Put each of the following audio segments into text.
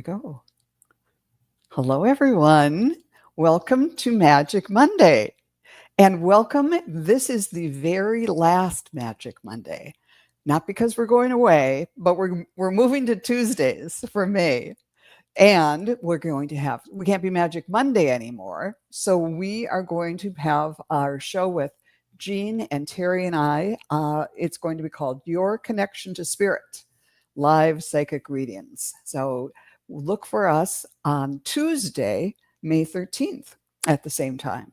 go. Hello, everyone. Welcome to Magic Monday. And welcome. This is the very last Magic Monday. Not because we're going away, but we're moving to Tuesdays for May. And we can't be Magic Monday anymore. So we are going to have our show with Jean and Terry and I. It's going to be called Your Connection to Spirit, live psychic readings. So look for us on Tuesday, May 13th at the same time.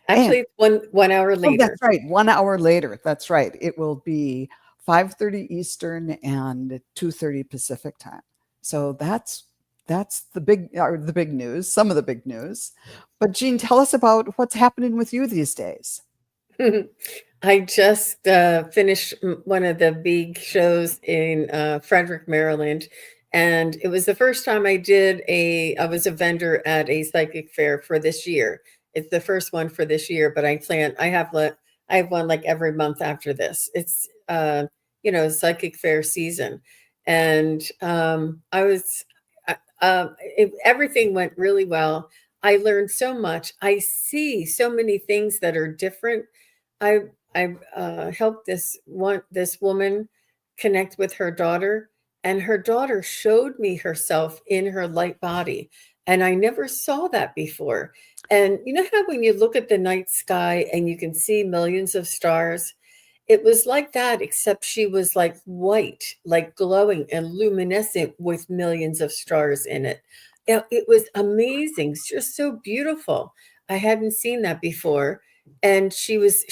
Actually, it's one hour later. That's right. 1 hour later. That's right. It will be 5:30 Eastern and 2:30 Pacific time. So that's the big news, some of the big news. But Jean, tell us about what's happening with you these days. I just finished one of the big shows in Frederick, Maryland. And it was the first time I was a vendor at a psychic fair for this year. It's the first one for this year, but I have one like every month after this. It's, psychic fair season. And everything went really well. I learned so much. I see so many things that are different. I helped this woman connect with her daughter, and her daughter showed me herself in her light body, and I never saw that before. And you know how when you look at the night sky and you can see millions of stars, it was like that, except she was like white, like glowing and luminescent with millions of stars in it. It was amazing. It's just so beautiful. I hadn't seen that before. And she was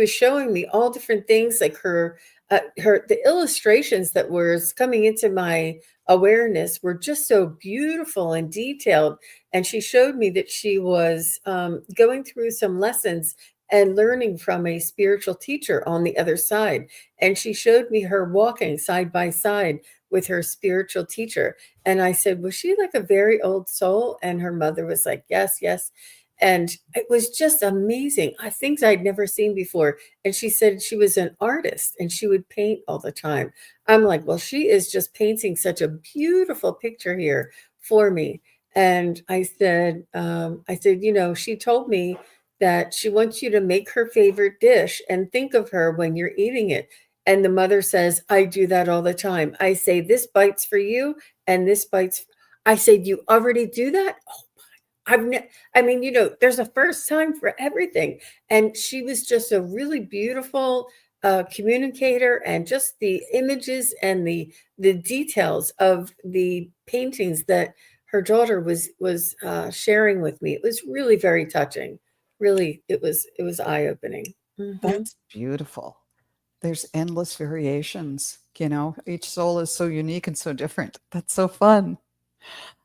showing me all different things, like the illustrations that was coming into my awareness were just so beautiful and detailed. And she showed me that she was going through some lessons and learning from a spiritual teacher on the other side. And she showed me her walking side by side with her spiritual teacher. And I said, was she like a very old soul? And her mother was like, yes, yes. And it was just amazing. Things I'd never seen before. And she said she was an artist and she would paint all the time. I'm like, well, she is just painting such a beautiful picture here for me. And I said, she told me that she wants you to make her favorite dish and think of her when you're eating it. And the mother says, I do that all the time. I say, this bite's for you and this bite's. I said, you already do that? Oh, there's a first time for everything. And she was just a really beautiful communicator, and just the images and the details of the paintings that her daughter was sharing with me. It was really very touching. Really, it was eye-opening. That's beautiful. There's endless variations. Each soul is so unique and so different. That's so fun.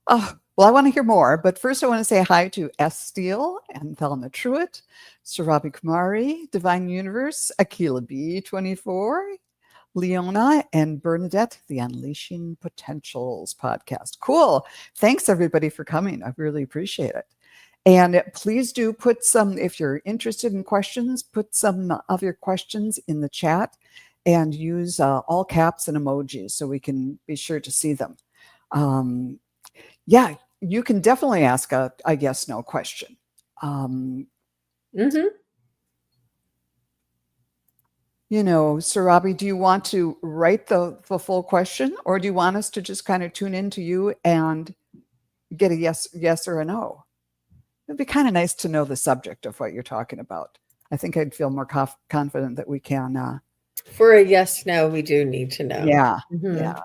Oh, well, I want to hear more, but first I want to say hi to S. Steele and Thelma Truitt, Surabi Kumari, Divine Universe, Akila B24, Leona, and Bernadette, the Unleashing Potentials podcast. Cool. Thanks, everybody, for coming. I really appreciate it. And please do put some, if you're interested in questions, put some of your questions in the chat and use all caps and emojis so we can be sure to see them. Yeah, you can definitely ask a yes, no question. Surabi, do you want to write the full question, or do you want us to just kind of tune into you and get a yes or a no? It'd be kind of nice to know the subject of what you're talking about. I think I'd feel more confident that we can. For a yes, no, we do need to know. Yeah, yeah.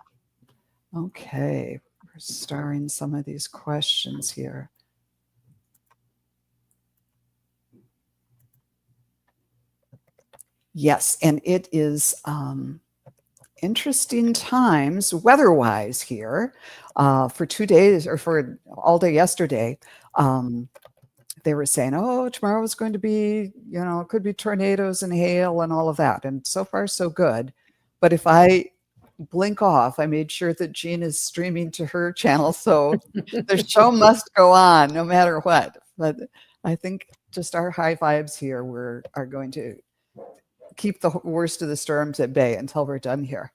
Okay, we're starring some of these questions here. Yes, and it is interesting times weather-wise here. For 2 days, or for all day yesterday, they were saying, oh, tomorrow is going to be, it could be tornadoes and hail and all of that. And so far, so good. But if I blink off, I made sure that Jean is streaming to her channel. So the show must go on no matter what. But I think just our high vibes here are going to keep the worst of the storms at bay until we're done here.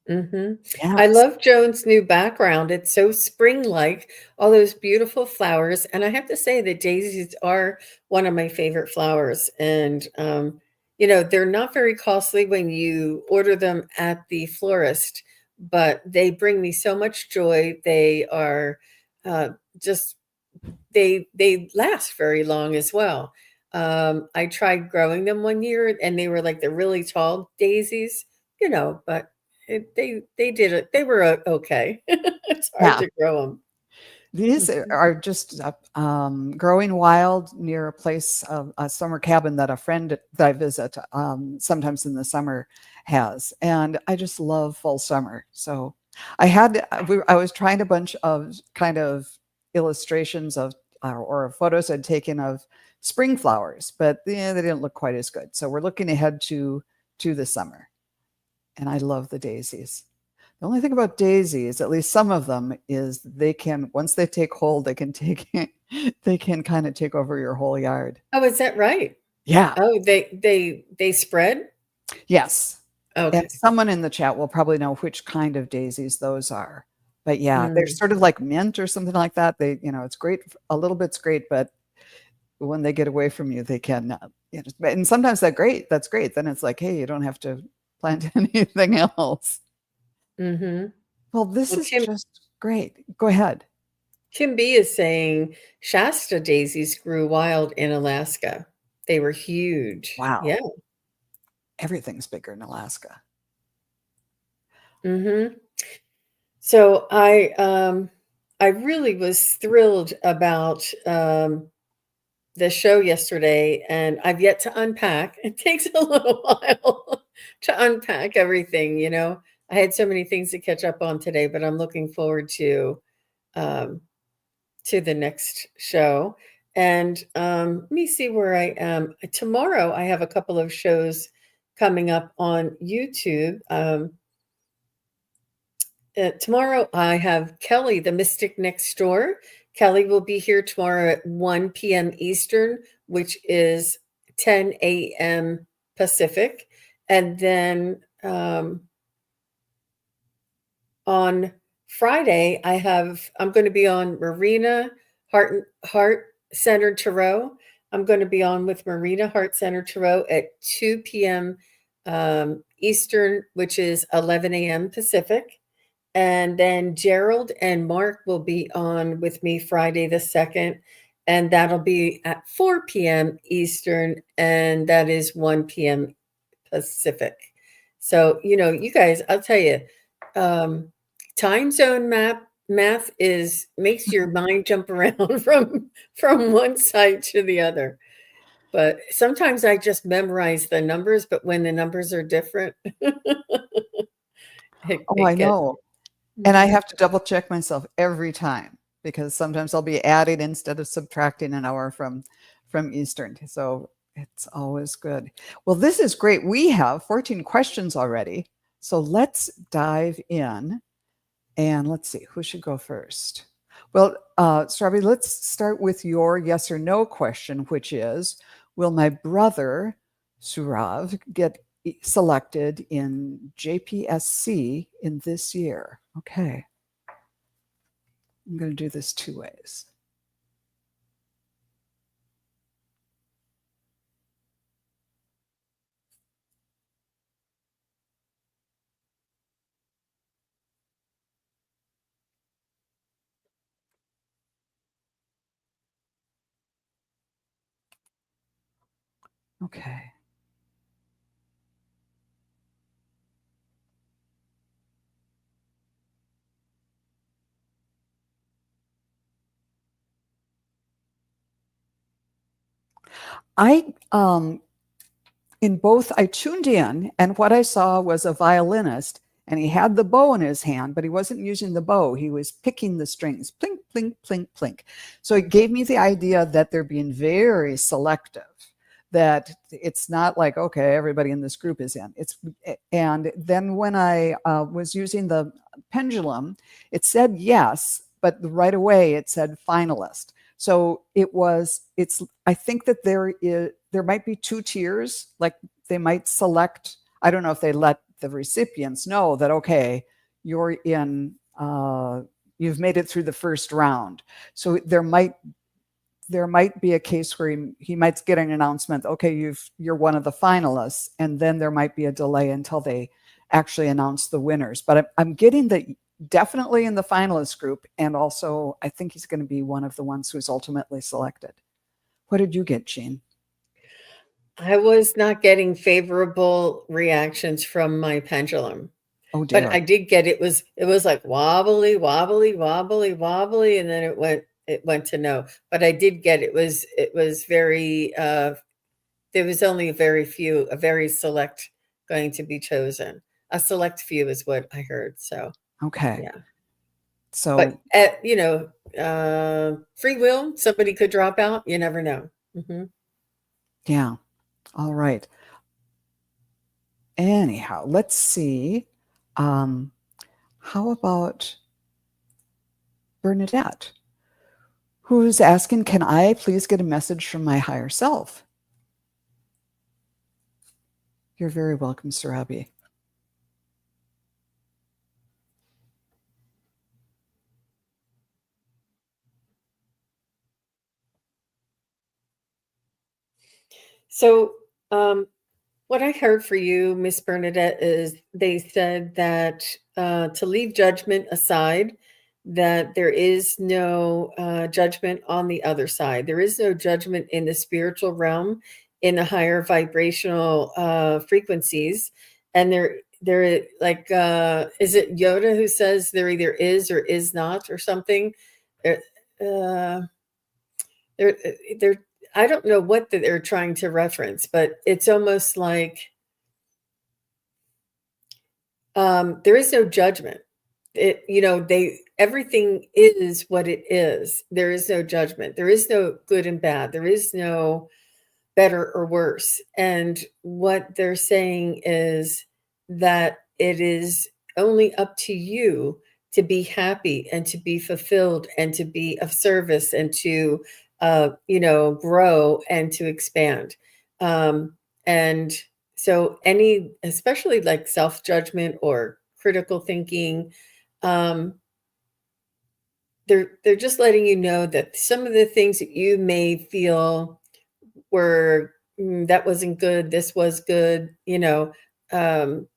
Mhm. I Yes. love Joan's new background. It's so spring-like, all those beautiful flowers, and I have to say that daisies are one of my favorite flowers, and, they're not very costly when you order them at the florist, but they bring me so much joy. They are, uh, just they last very long as well. I tried growing them one year, and they were like the really tall daisies, but they did it. They were okay. It's hard Yeah. to grow them. These are just growing wild near a place, a summer cabin that a friend that I visit sometimes in the summer has. And I just love full summer. So I was trying a bunch of kind of illustrations of or photos I'd taken of spring flowers, but yeah, they didn't look quite as good. So we're looking ahead to the summer. And I love the daisies. The only thing about daisies, at least some of them, is they can once they take hold, they can take they can kind of take over your whole yard. Oh, is that right? Yeah. Oh, they spread? Yes. And Okay. someone in the chat will probably know which kind of daisies those are. But yeah, they're Mm, sort of like mint or something like that. It's great. A little bit's great, but when they get away from you, they can, and sometimes that's great. Then it's like, hey, you don't have to plant anything else. mhm. Well, this Well, is just great. Go ahead. Kim B is saying Shasta daisies grew wild in Alaska. They were huge. Wow. Yeah. Everything's bigger in Alaska. Mhm. So I really was thrilled about the show yesterday, and I've yet to unpack. It takes a little while to unpack everything, you know. I had so many things to catch up on today, but I'm looking forward um to the next show. And let me see where I am. Tomorrow I have a couple of shows coming up on YouTube. Tomorrow, I have Kelly, the Mystic Next Door. Kelly will be here tomorrow at 1 p.m. Eastern, which is 10 a.m. Pacific. And then on Friday, I'm going to be on Marina Heart Center Tarot. I'm going to be on with Marina Heart Center Tarot at 2 p.m. Eastern, which is 11 a.m. Pacific. And then Gerald and Mark will be on with me Friday the 2nd, and that'll be at 4 p.m. Eastern, and that is 1 p.m. Pacific. So, you guys, I'll tell you, um, time zone math is makes your mind jump around from one side to the other. But sometimes I just memorize the numbers, but when the numbers are different, Oh, I it gets. know. And I Mhm. have to double check myself every time because sometimes I'll be adding instead of subtracting an hour from Eastern. So it's always good. Well, this is great. We have 14 questions already. So let's dive in and let's see who should go first. Well, Strawberry, let's start with your yes or no question, which is, will my brother Surav get selected in JPSC in this year? Okay. I'm going to do this two ways. Okay. I in both I tuned in and what I saw was a violinist and he had the bow in his hand, but he wasn't using the bow. He was picking the strings, plink, plink, plink, plink. So it gave me the idea that they're being very selective, that it's not like, okay, everybody in this group is in. And then when I was using the pendulum, it said yes, but right away it said finalist. So I think that there might be two tiers, like they might select, I don't know if the recipients know that, okay, you're in, you've made it through the first round. So there might be a case where he might get an announcement, okay, you're one of the finalists, and then there might be a delay until they actually announce the winners. But I'm getting that definitely in the finalist group, and also I think he's going to be one of the ones who's ultimately selected. What did you get, Jean? I was not getting favorable reactions from my pendulum. Oh But I dear. did get it was like wobbly, wobbly, wobbly, wobbly, and then it went to no. But I did get it was very there was only a very select going to be chosen. A select few is what I heard. So Okay. yeah. But So you know, free will, somebody could drop out. You never know. Hmm. yeah. All right. Anyhow, let's see. Um, how about Bernadette, who's asking, can I please get a message from my higher self? You're very welcome, Sarabi. So what I heard for you, Miss Bernadette, is they said that to leave judgment aside, that there is no judgment on the other side. There is no judgment in the spiritual realm, in the higher vibrational frequencies, and there like is it Yoda who says there either is or is not or something? Uh, uh, there, there. I don't know what they're trying to reference, but it's almost like there is no judgment. They everything is what it is. There is no judgment. There is no good and bad. There is no better or worse. And what they're saying is that it is only up to you to be happy and to be fulfilled and to be of service and to grow and to expand. And so any, especially like self-judgment or critical thinking, um, they're just letting you know that some of the things that you may feel were that wasn't good, this was good,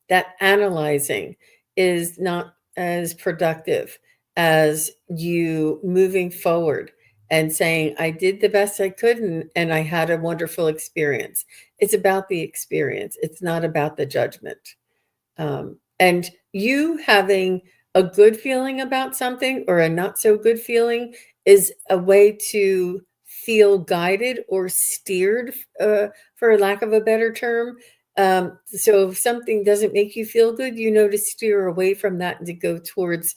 that analyzing is not as productive as you moving forward and saying, I did the best I could and I had a wonderful experience. It's about the experience, it's not about the judgment. And you having a good feeling about something or a not so good feeling is a way to feel guided or steered, for lack of a better term. So if something doesn't make you feel good, you know to steer away from that and to go towards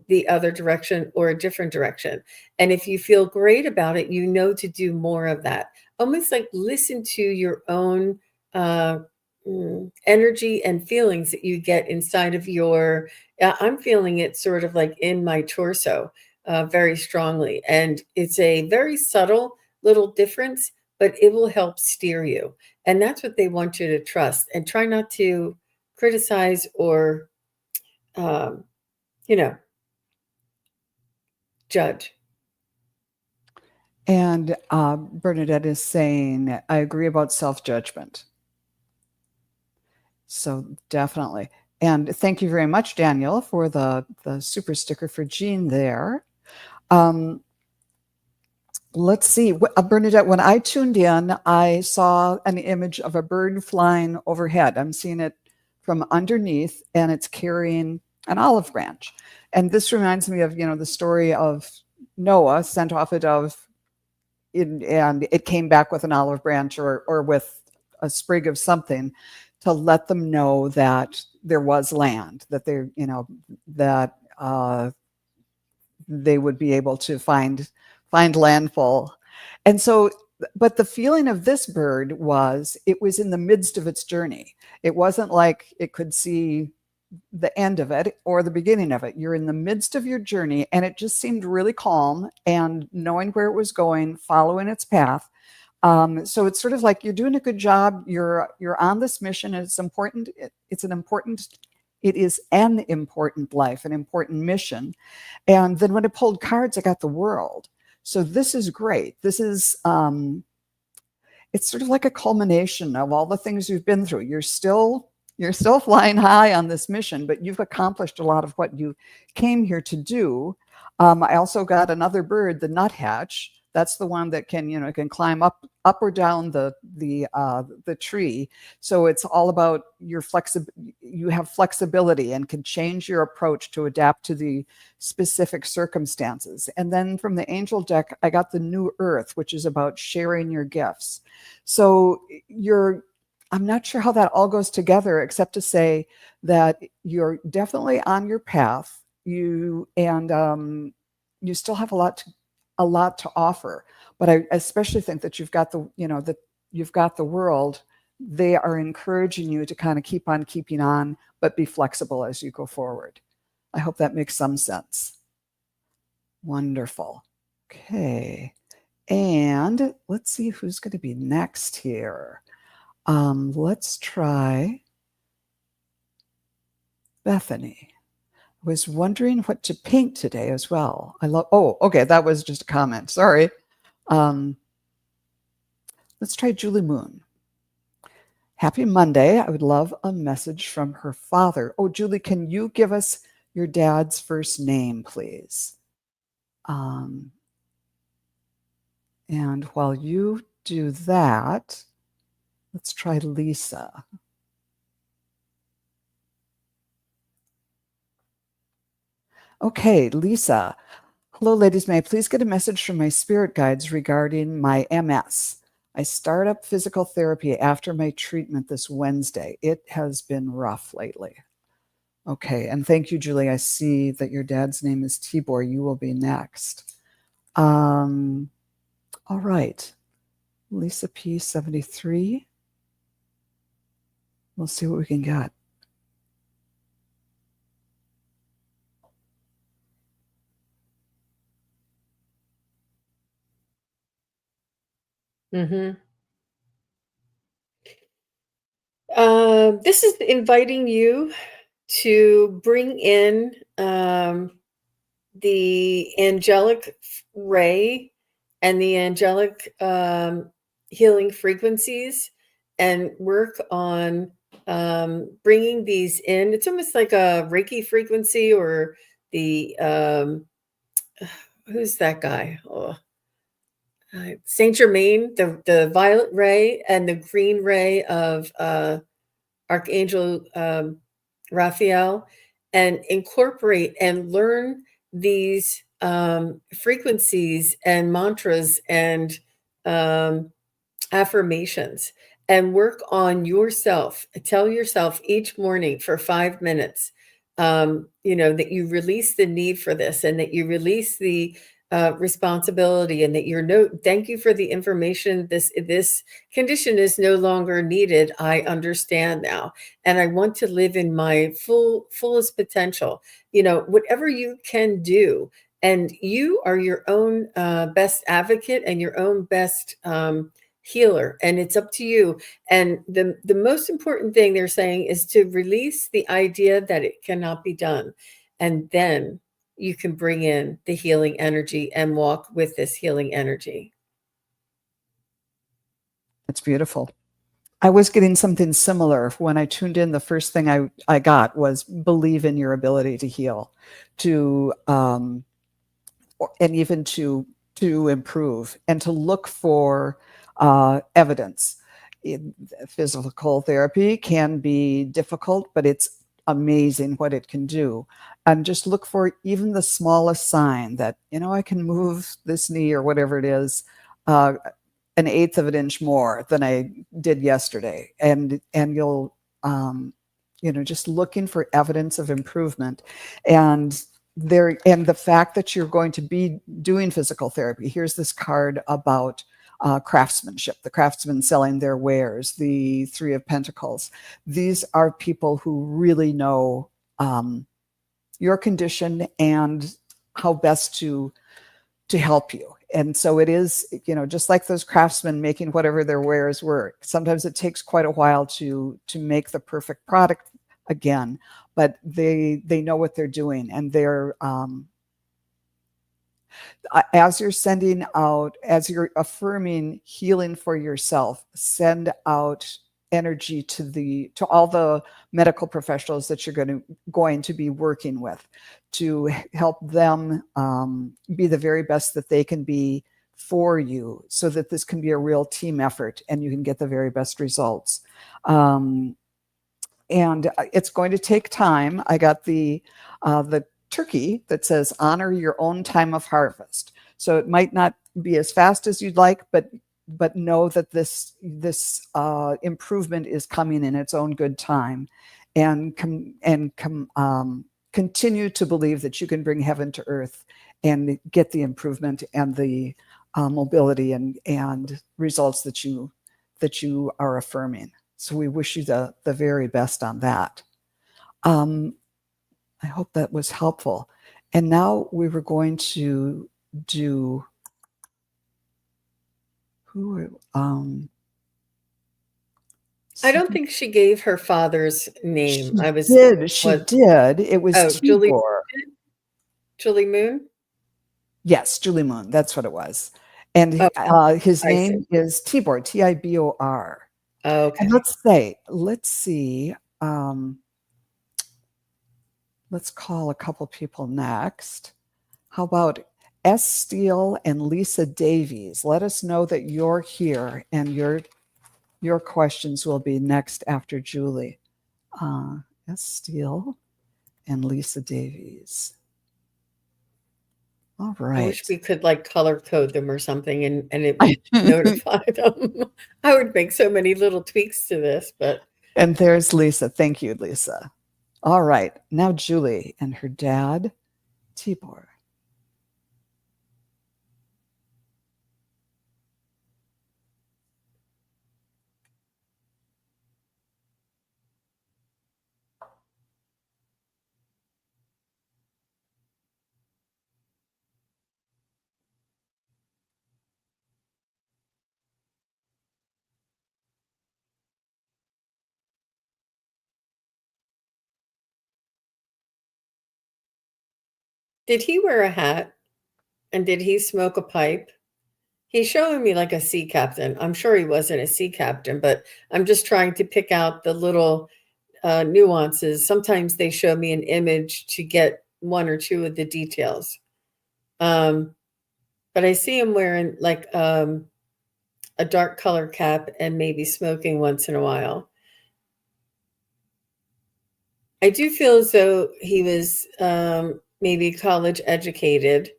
the other direction or a different direction. And if you feel great about it, you know to do more of that. Almost like listen to your own uh, energy and feelings that you get inside of your I'm feeling it sort of like in my torso very strongly, and it's a very subtle little difference, but it will help steer you, and that's what they want you to trust and try not to criticize or um, you know judge. And Bernadette is saying, I agree about self judgment. So definitely. And thank you very much, Daniel, for the super sticker for Jean there. Um, let's see. Bernadette, when I tuned in, I saw an image of a bird flying overhead. I'm seeing it from underneath, and it's carrying an olive branch. And this reminds me of, the story of Noah sent off a dove and it came back with an olive branch or with a sprig of something to let them know that there was land, that that they would be able to find landfall. And so, but the feeling of this bird was it was in the midst of its journey. It wasn't like it could see the end of it or the beginning of it. You're in the midst of your journey, and it just seemed really calm and knowing where it was going, following its path. So it's sort of like you're doing a good job. You're on this mission, and it's important. It's an important. It is an important life, an important mission. And then when I pulled cards, I got the world. So this is great. This is it's sort of like a culmination of all the things you've been through. You're still flying high on this mission, but you've accomplished a lot of what you came here to do. I also got another bird, the nuthatch. That's the one that can climb up or down the tree. So it's all about your you have flexibility and can change your approach to adapt to the specific circumstances. And then from the angel deck, I got the new earth, which is about sharing your gifts. So I'm not sure how that all goes together, except to say that you're definitely on your path. You still have a lot to offer. But I especially think that you've got the world. They are encouraging you to kind of keep on keeping on, but be flexible as you go forward. I hope that makes some sense. Wonderful. Okay. And let's see who's going to be next here. Let's try Bethany. I was wondering what to paint today as well. Okay, that was just a comment. Sorry. Let's try Julie Moon. Happy Monday. I would love a message from her father. Oh, Julie, can you give us your dad's first name, please? And while you do that, let's try Lisa. Okay, Lisa. Hello, ladies. May I please get a message from my spirit guides regarding my MS? I start up physical therapy after my treatment this Wednesday. It has been rough lately. Okay, and thank you, Julie. I see that your dad's name is Tibor. You will be next. All right. Lisa P. 73. We'll see what we can get. Mm-hmm. This is inviting you to bring in the angelic ray and the angelic healing frequencies and work on bringing these in. It's almost like a Reiki frequency or the who's that guy? Oh, Saint Germain, the violet ray and the green ray of Archangel Raphael, and incorporate and learn these frequencies and mantras and affirmations and work on yourself. Tell yourself each morning for 5 minutes, that you release the need for this and that you release the responsibility and that thank you for the information. This condition is no longer needed. I understand now, and I want to live in my fullest potential. Whatever you can do, and you are your own best advocate and your own best healer, and it's up to you. And the most important thing they're saying is to release the idea that it cannot be done, and then you can bring in the healing energy and walk with this healing energy. That's beautiful. I was getting something similar when I tuned in. The first thing I got was believe in your ability to heal, and even to improve, and to look for evidence. Physical therapy can be difficult, but it's amazing what it can do. And just look for even the smallest sign that, I can move this knee or whatever it is, an eighth of an inch more than I did yesterday. And you'll, just looking for evidence of improvement. And the fact that you're going to be doing physical therapy. Here's this card about craftsmanship, the craftsmen selling their wares, the Three of Pentacles. These are people who really know your condition and how best to help you. And so it is, just like those craftsmen making whatever their wares were. Sometimes it takes quite a while to make the perfect product again, but they know what they're doing, and they're as you're sending out, as you're affirming healing for yourself, send out energy to all the medical professionals that you're going to be working with, to help them be the very best that they can be for you, so that this can be a real team effort and you can get the very best results. And it's going to take time. I got the turkey that says honor your own time of harvest. So it might not be as fast as you'd like, but know that this improvement is coming in its own good time, and continue to believe that you can bring heaven to earth and get the improvement and the mobility and results that you are affirming. So we wish you the very best on that. I hope that was helpful. And now we were going to do who I don't think she gave her father's name. she I was did. She what did. It was Julie Tibor. Julie Moon? Yes, Julie Moon. That's what it was. And Oh, his I see. name is Tibor, Tibor. And Okay. let's see. Let's call a couple people next. How about S. Steele and Lisa Davies? Let us know that you're here, and your questions will be next after Julie. S. Steele and Lisa Davies. All I wish right. we could like color code them or something and it would notify them. I would make so many little tweaks to this, but And there's Lisa. Thank you, Lisa. All right. Now Julie and her dad, Tibor. did he wear a hat and did he smoke a pipe? He's showing me like a sea captain. I'm sure he wasn't a sea captain, but I'm just trying to pick out the little nuances. Sometimes they show me an image to get one or two of the details. Um, but I see him wearing like a dark color cap and maybe smoking once in a while. I do feel as though he was maybe college educated,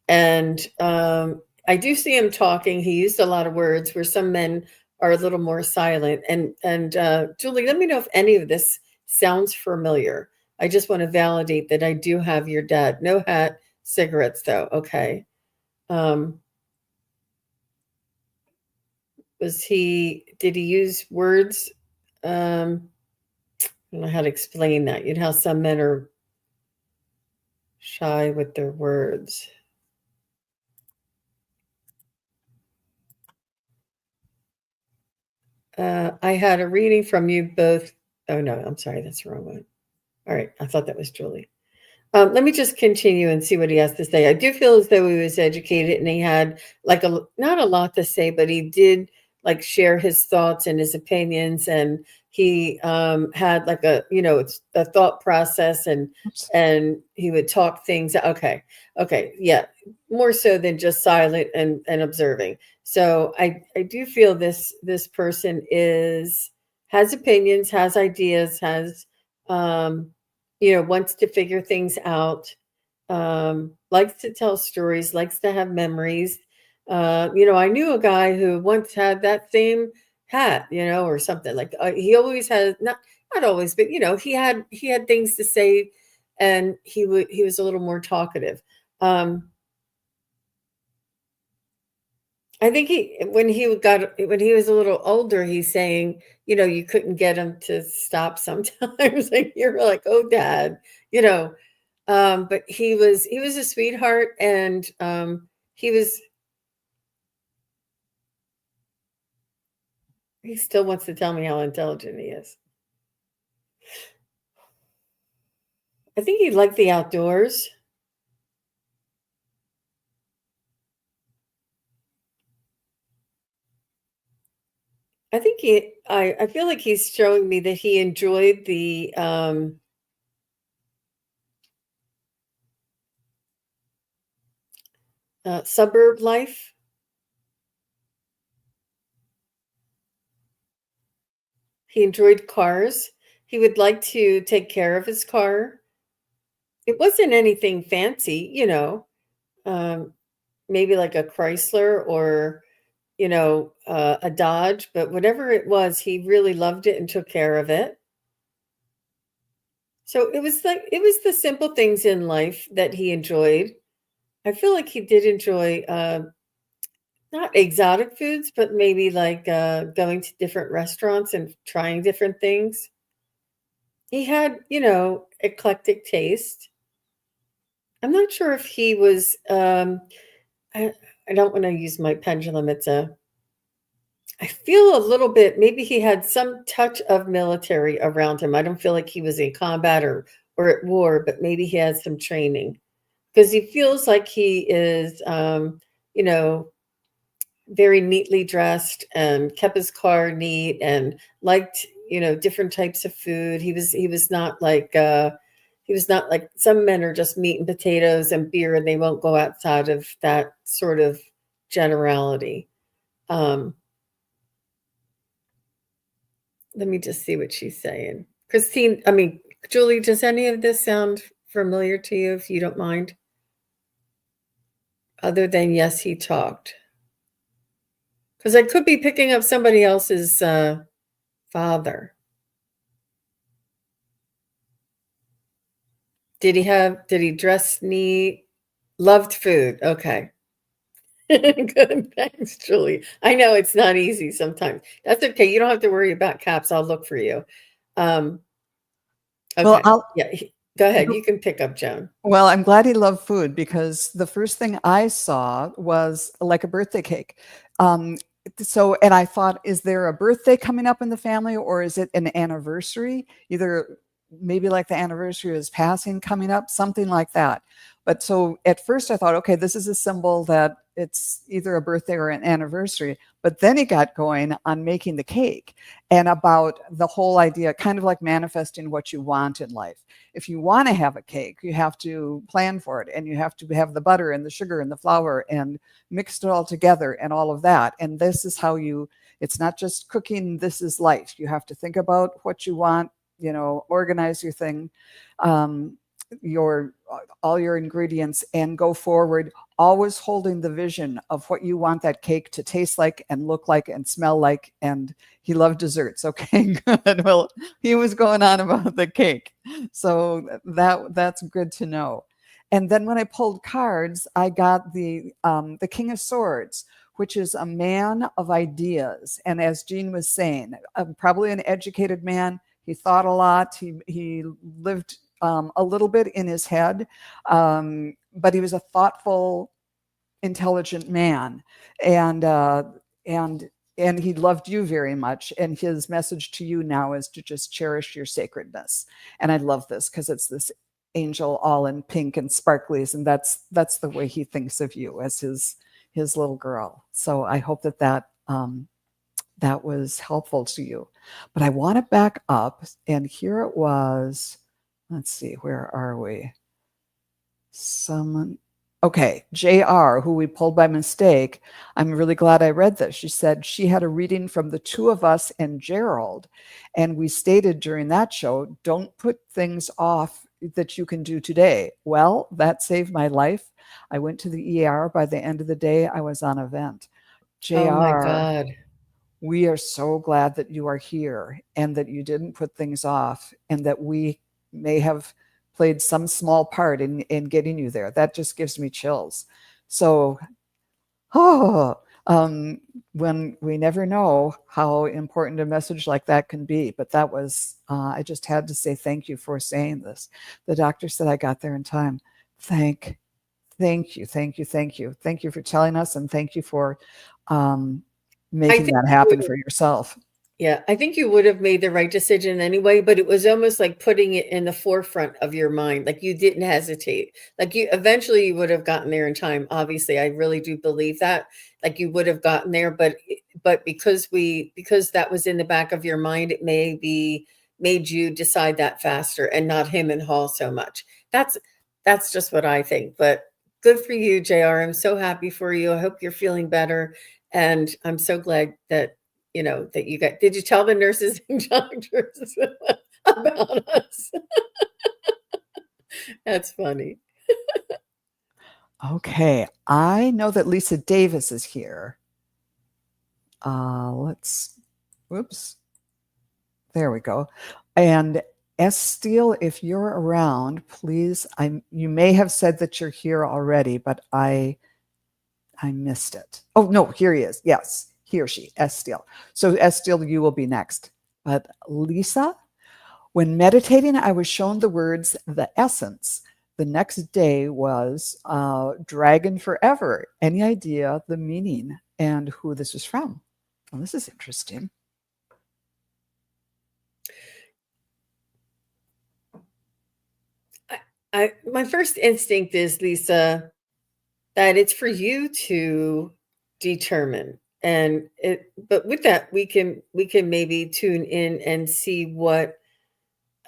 and I do see him talking. He used a lot of words where some men are a little more silent. And Julie, let me know if any of this sounds familiar. I just want to validate that I do have your dad. No hat, cigarettes though. Okay. Um, did he use words? I don't know how to explain that. You know how some men are shy with their words. I had a reading from you both. Oh no, I'm sorry, that's the wrong one. All right, I thought that was Julie. Let me just continue and see what he has to say. I do feel as though he was educated and he had like not a lot to say, but he did like share his thoughts and his opinions, and he had like it's a thought process, Oops. and he would talk things. Okay, yeah, more so than just silent and observing. So I do feel this person has opinions, has ideas, has um, wants to figure things out, likes to tell stories, likes to have memories. I knew a guy who once had that same hat, or something like he always has not always, but he had things to say, and he was a little more talkative. Um, I think when he was a little older, he's saying, you couldn't get him to stop sometimes. Like you're like, oh, Dad, but he was a sweetheart, and He was he still wants to tell me how intelligent he is. I think he liked the outdoors. I think I feel like he's showing me that he enjoyed the suburb life. He enjoyed cars. He would like to take care of his car. It wasn't anything fancy, um, maybe like a Chrysler or, a Dodge, but whatever it was, he really loved it and took care of it. So it was the simple things in life that he enjoyed. I feel like he did enjoy not exotic foods, but maybe like going to different restaurants and trying different things. He had, eclectic taste. I'm not sure if he was. I, I don't want to use my pendulum. I feel a little bit. Maybe he had some touch of military around him. I don't feel like he was in combat or at war, but maybe he had some training because he feels like he is, you know, very neatly dressed and kept his car neat and liked, different types of food. He was not like some men are just meat and potatoes and beer and they won't go outside of that sort of generality. Um, Let me just see what she's saying. Julie, does any of this sound familiar to you, if you don't mind? Other than yes, he talked. Because I could be picking up somebody else's father. Did he dress neat? Loved food. Okay. Good. Thanks, Julie. I know it's not easy sometimes. That's okay. You don't have to worry about caps. I'll look for you. Um, Well, okay. Yeah. Go ahead. You can pick up Joan. Well, I'm glad he loved food because the first thing I saw was like a birthday cake. Um, and I thought, is there a birthday coming up in the family or is it an anniversary? Either maybe like the anniversary of his passing coming up, something like that. But so at first I thought, okay, this is a symbol that it's either a birthday or an anniversary. But then he got going on making the cake and about the whole idea, kind of like manifesting what you want in life. If you want to have a cake, you have to plan for it and you have to have the butter and the sugar and the flour and mix it all together and all of that. And this is how it's not just cooking, this is life. You have to think about what you want, organize your thing, your all your ingredients and go forward, always holding the vision of what you want that cake to taste like and look like and smell like. And he loved desserts. Okay, good. Well, he was going on about the cake. So that's good to know. And then when I pulled cards, I got the King of Swords, which is a man of ideas. And as Jean was saying, probably an educated man. He thought a lot. He lived a little bit in his head, but he was a thoughtful, intelligent man, and and he loved you very much. And his message to you now is to just cherish your sacredness. And I love this because it's this angel all in pink and sparklies, and that's the way he thinks of you as his little girl. So I hope that was helpful to you. But I want to back up, and here it was. Let's see, where are we? Okay, JR, who we pulled by mistake. I'm really glad I read this. She said she had a reading from the two of us and Gerald. And we stated during that show, don't put things off that you can do today. Well, that saved my life. I went to the ER. By the end of the day, I was on a vent. Oh my JR, God. we are so glad that you are here and that you didn't put things off and that we may have played some small part in getting you there. That just gives me chills. So, oh, when we never know how important a message like that can be, but that was, I just had to say thank you for saying this. The doctor said I got there in time. Thank you, thank you, thank you. Thank you for telling us, and thank you for um, I making think that you happen would for yourself. Yeah, I think you would have made the right decision anyway, but it was almost like putting it in the forefront of your mind. Like you didn't hesitate. Like you eventually you would have gotten there in time. Obviously, I really do believe that. Like you would have gotten there, but because that was in the back of your mind, it maybe made you decide that faster and not him and Hall so much. That's just what I think. But good for you, JR. I'm so happy for you. I hope you're feeling better. And I'm so glad that that you got. Did you tell the nurses and doctors about us? That's funny. Okay, I know that Lisa Davis is here. Whoops, there we go. And S. Steele, if you're around, please. You may have said that you're here already, but I missed it. Oh no, here he is. Yes, he or she, S. Steele. So S. Steele, you will be next. But Lisa, when meditating, I was shown the words "the essence." The next day was "Dragon Forever." Any idea the meaning and who this was from? Well, this is interesting. My first instinct is, Lisa, that it's for you to determine. But with that, we can maybe tune in and see what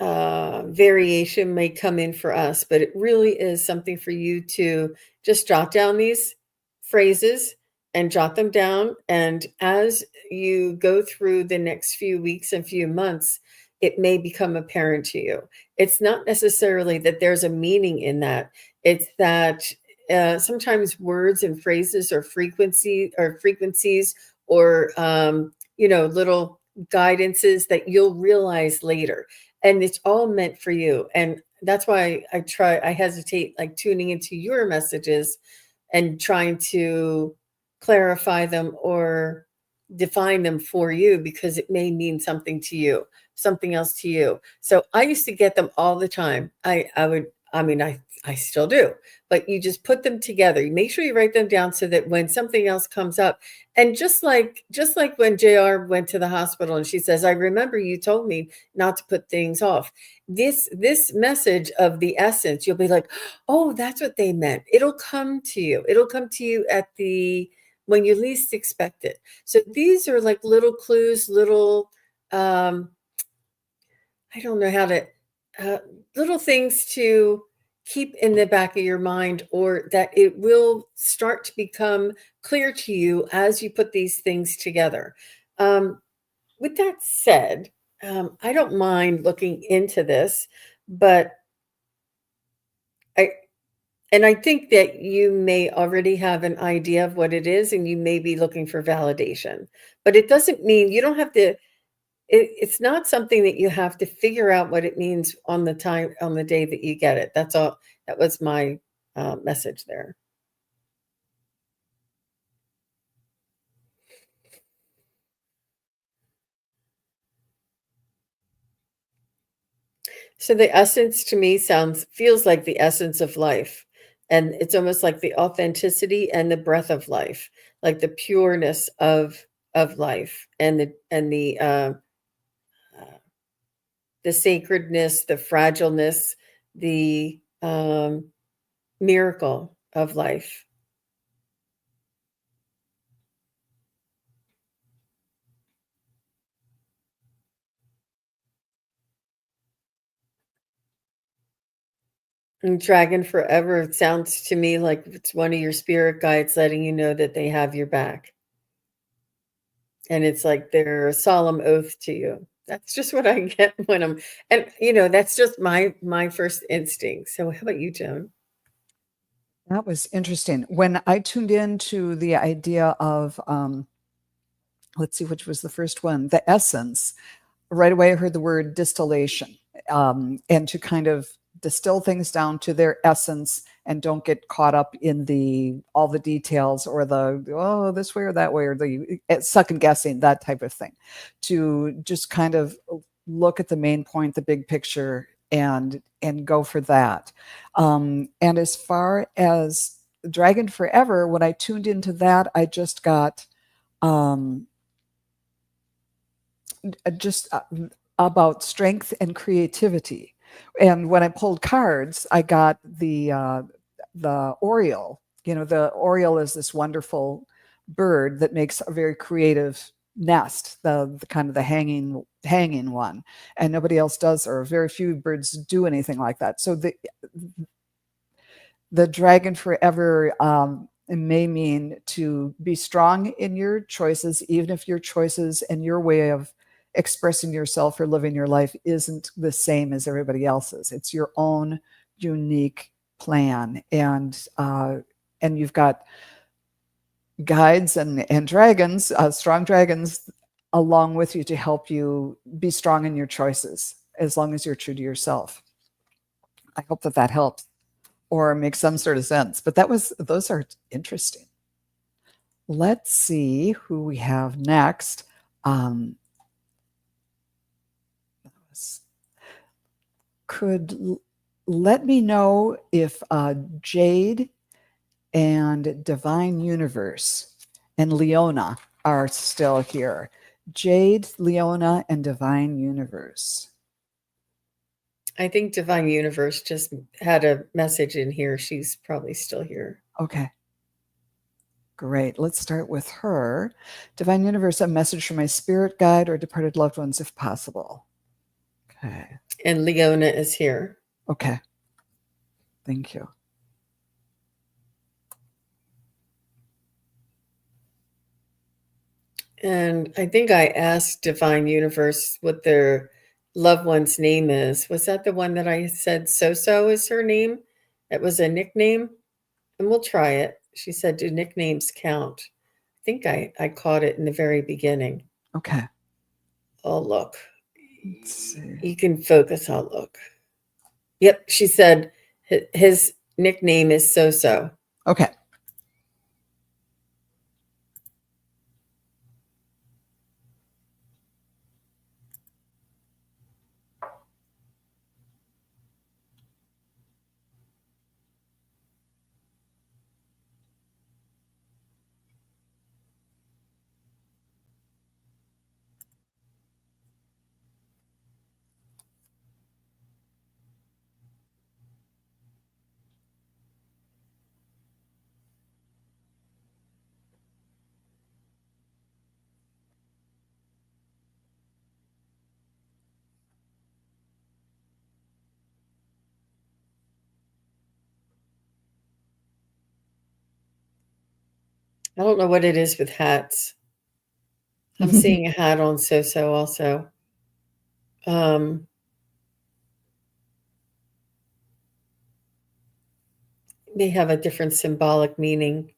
variation may come in for us. But it really is something for you to just jot down these phrases and jot them down. And as you go through the next few weeks and few months, it may become apparent to you. It's not necessarily that there's a meaning in that. It's that sometimes words and phrases or frequencies or little guidances that you'll realize later, and it's all meant for you. And that's why I hesitate like tuning into your messages and trying to clarify them or define them for you, because it may mean something to you, something else to you. So I used to get them all the time. I still do, but you just put them together. You make sure you write them down so that when something else comes up, and just like when JR went to the hospital and she says, "I remember you told me not to put things off." This message of the essence, you'll be like, "Oh, that's what they meant." It'll come to you. It'll come to you at the when you least expect it. So these are like little clues, little I don't know how to uh, little things to keep in the back of your mind, or that it will start to become clear to you as you put these things together. Um, with that said, I don't mind looking into this, but I I think that you may already have an idea of what it is, and you may be looking for validation. But it doesn't mean you don't have to. It's not something that you have to figure out what it means on the day that you get it. That's all. That was my message there. So the essence to me sounds feels like the essence of life. And it's almost like the authenticity and the breath of life, like the pureness of life, and uh, the sacredness, the fragileness, the miracle of life. And Dragon Forever, it sounds to me like it's one of your spirit guides letting you know that they have your back. And it's like their solemn oath to you. That's just what I get when that's just my first instinct. So how about you, Joan? That was interesting. When I tuned into the idea of, let's see, which was the first one, the essence, right away I heard the word distillation, and to kind of distill things down to their essence and don't get caught up in the all the details or the this way or that way or the second guessing, that type of thing. To just kind of look at the main point, the big picture, and go for that. And as far as Dragon Forever, when I tuned into that, I just got um, just about strength and creativity. And when I pulled cards, I got the Oriole. You know, the Oriole is this wonderful bird that makes a very creative nest, the kind of the hanging one, and nobody else does, or very few birds do anything like that. So the Dragon Forever may mean to be strong in your choices, even if your choices and your way of expressing yourself or living your life isn't the same as everybody else's. It's your own unique plan, and you've got guides and dragons, strong dragons, along with you to help you be strong in your choices, as long as you're true to yourself. I hope that helps or makes some sort of sense. But those are interesting. Let's see who we have next. Could let me know if Jade and Divine Universe and Leona are still here. Jade, Leona, and Divine Universe. I think Divine Universe just had a message in here. She's probably still here. Okay. Great. Let's start with her. Divine Universe, a message from my spirit guide or departed loved ones if possible. Okay. And Leona is here. Okay. Thank you. And I think I asked Divine Universe what their loved one's name is. Was that the one that I said So is her name? It was a nickname. And we'll try it. She said, do nicknames count? I think I caught it in the very beginning. Okay. I'll look. Let's see. You can focus. I'll look. Yep. She said his nickname is So. Okay. I don't know what it is with hats. I'm seeing a hat on So also. May have a different symbolic meaning.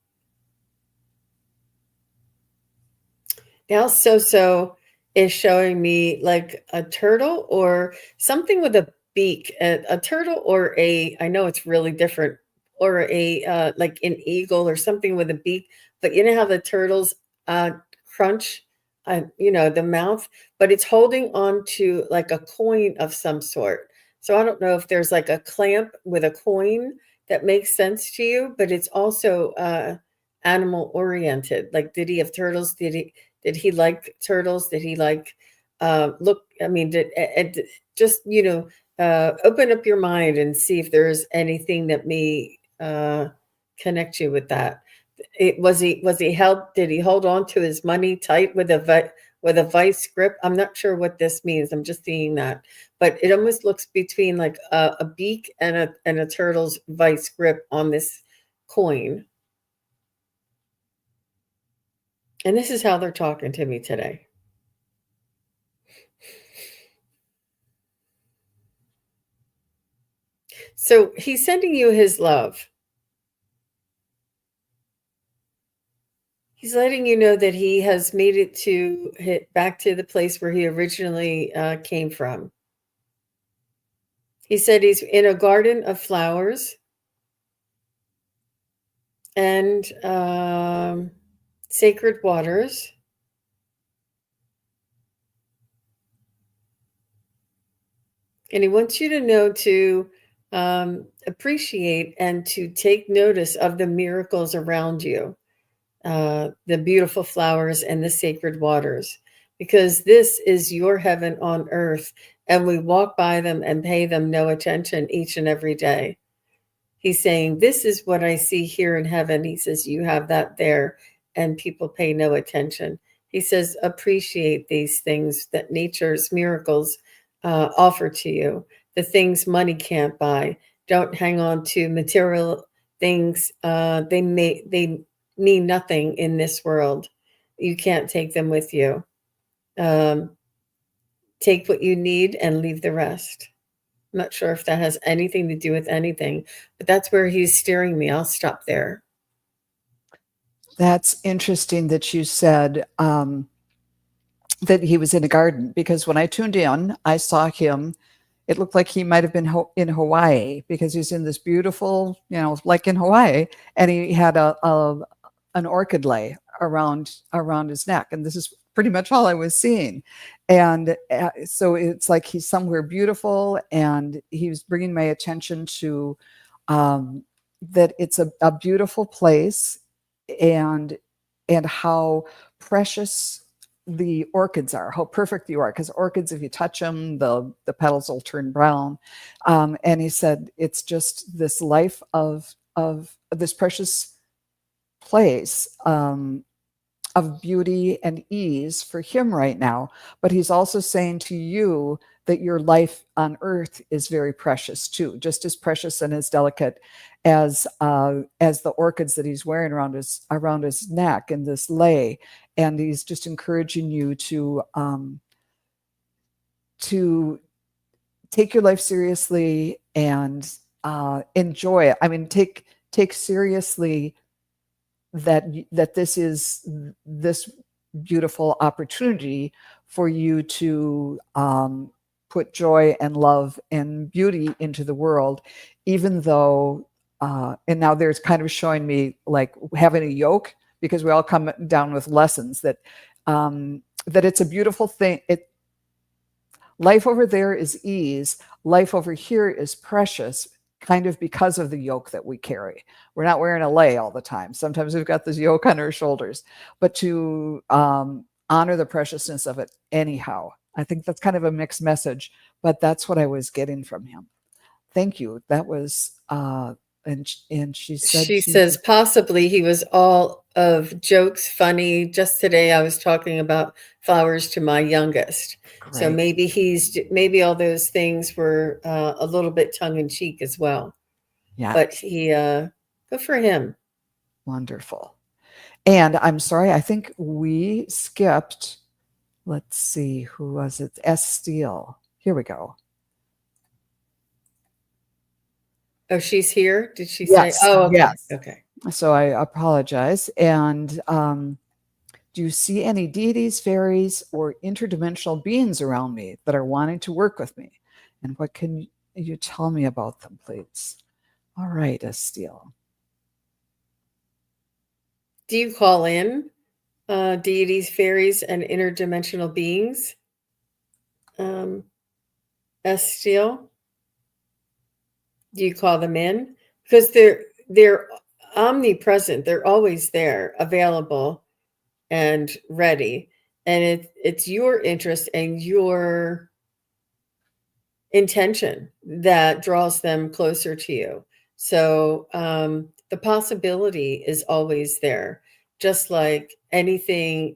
Now So is showing me like a turtle or something with a beak, a turtle or I know it's really different, or like an eagle or something with a beak. But you know how the turtles crunch, the mouth, but it's holding on to like a coin of some sort. So I don't know if there's like a clamp with a coin that makes sense to you, but it's also animal oriented. Like, did he have turtles? Did he like turtles? Did he like look? I mean, just open up your mind and see if there's anything that may connect you with that. Was he held? Did he hold on to his money tight with a vice grip? I'm not sure what this means. I'm just seeing that, but it almost looks between like a beak and a turtle's vice grip on this coin. And this is how they're talking to me today. So he's sending you his love. He's letting you know that he has made it back to the place where he originally came from. He said he's in a garden of flowers and sacred waters. And he wants you to know to appreciate and to take notice of the miracles around you, the beautiful flowers and the sacred waters, because this is your heaven on earth, and we walk by them and pay them no attention each and every day. He's saying, this is what I see here in heaven. He says, you have that there, and people pay no attention. He says, appreciate these things that nature's miracles offer to you, the things money can't buy. Don't hang on to material things. They mean nothing in this world. You can't take them with you. Um, take what you need and leave the rest. I'm not sure if that has anything to do with anything, but that's where he's steering me. I'll stop there. That's interesting that you said that he was in a garden, because when I tuned in, I saw him. It looked like he might have been in Hawaii, because he's in this beautiful, like in Hawaii, and he had an orchid lay around his neck, and this is pretty much all I was seeing. And so it's like he's somewhere beautiful, and he was bringing my attention to that it's a beautiful place, and how precious the orchids are, how perfect you are, because orchids, if you touch them, the petals will turn brown. And he said it's just this life of this precious place of beauty and ease for him right now. But he's also saying to you that your life on earth is very precious too, just as precious and as delicate as the orchids that he's wearing around his neck in this lei. And he's just encouraging you to take your life seriously and enjoy it. I mean, take seriously that this is this beautiful opportunity for you to put joy and love and beauty into the world, even though and now there's kind of showing me like having a yoke, because we all come down with lessons that that it's a beautiful thing. Life over there is ease. Life over here is precious, kind of because of the yoke that we carry. We're not wearing a lei all the time. Sometimes we've got this yoke on our shoulders, but to honor the preciousness of it anyhow. I think that's kind of a mixed message, but that's what I was getting from him. Thank you. That was, and she said She says possibly he was all of jokes, funny. Just today I was talking about flowers to my youngest. So great. maybe all those things were a little bit tongue in cheek as well. Yeah, But he good for him. wonderful. And I'm sorry, I think we skipped. Let's see, who was it? S. Steele. Here we go. Oh, she's here. Did she say? Yes, Oh, okay, yes. okay. So I apologize. And do you see any deities, fairies, or interdimensional beings around me that are wanting to work with me? And what can you tell me about them, please? All right, Estelle. Do you call in deities, fairies, and interdimensional beings? Estiel? Do you call them in? Because they're omnipresent. They're always there, available and ready. And it's your interest and your intention that draws them closer to you. So the possibility is always there, just like anything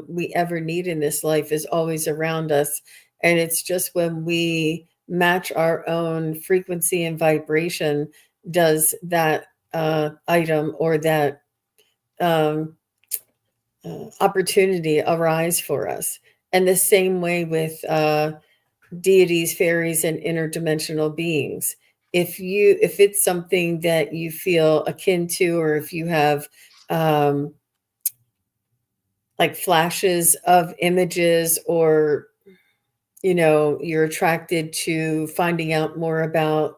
we ever need in this life is always around us. And it's just when we match our own frequency and vibration, does that item or that um, opportunity arise for us. And the same way with deities, fairies, and interdimensional beings. If it's something that you feel akin to, or if you have like flashes of images, or you're attracted to finding out more about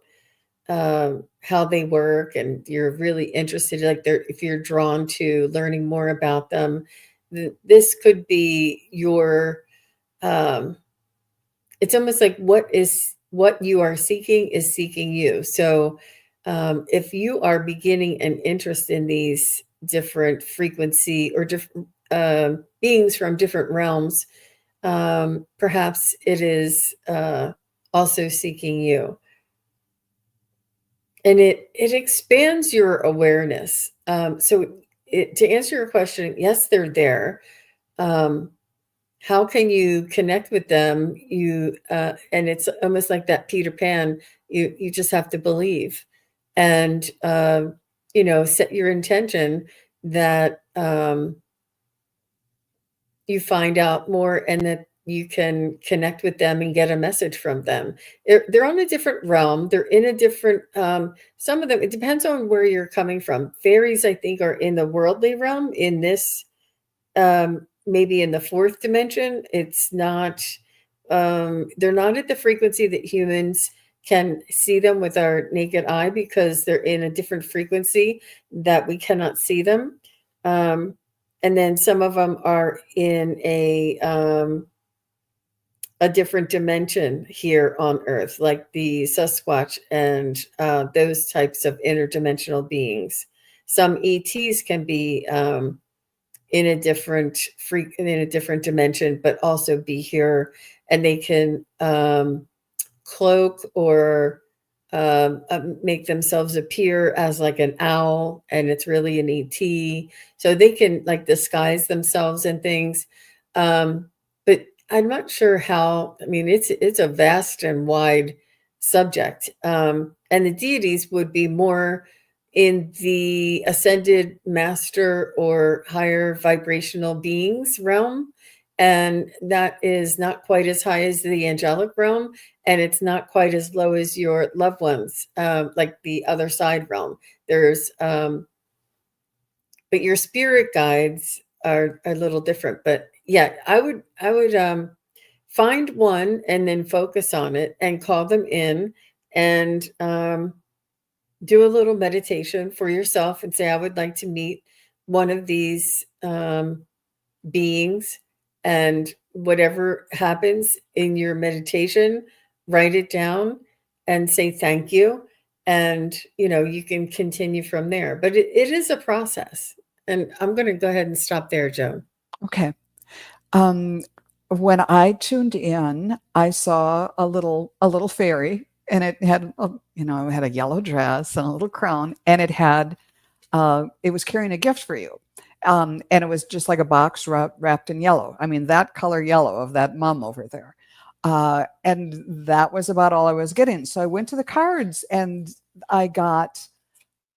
how they work, and you're really interested, like if you're drawn to learning more about them, this could be your it's almost like, what is what you are seeking is seeking you. So if you are beginning an interest in these different frequency or different beings from different realms, perhaps it is also seeking you. And it expands your awareness. To answer your question, yes, they're there. Um, how can you connect with them? And it's almost like that Peter Pan. You just have to believe, and set your intention that you find out more and that you can connect with them and get a message from them. They're on a different realm. They're in a different, some of them, it depends on where you're coming from. Fairies, I think, are in the worldly realm in this, maybe in the fourth dimension. It's not, they're not at the frequency that humans can see them with our naked eye because they're in a different frequency that we cannot see them. Um, and then some of them are in a different dimension here on Earth, like the Sasquatch and those types of interdimensional beings. Some ETs can be in a different dimension, but also be here, and they can cloak or make themselves appear as like an owl, and it's really an ET. So they can like disguise themselves and things. But I'm not sure how. I mean, it's a vast and wide subject, and the deities would be more in the ascended master or higher vibrational beings realm. And that is not quite as high as the angelic realm, and it's not quite as low as your loved ones, like the other side realm. There's, but your spirit guides are a little different. But yeah, I would find one and then focus on it and call them in, and do a little meditation for yourself and say, I would like to meet one of these beings. And whatever happens in your meditation, write it down and say thank you. And, you can continue from there. But it is a process. And I'm going to go ahead and stop there, Joan. Okay. Um, when I tuned in, I saw a little fairy, and it had it had a yellow dress and a little crown, and it was carrying a gift for you. And it was just like a box wrapped in yellow. I mean, that color yellow of that mum over there. And that was about all I was getting. So I went to the cards, and I got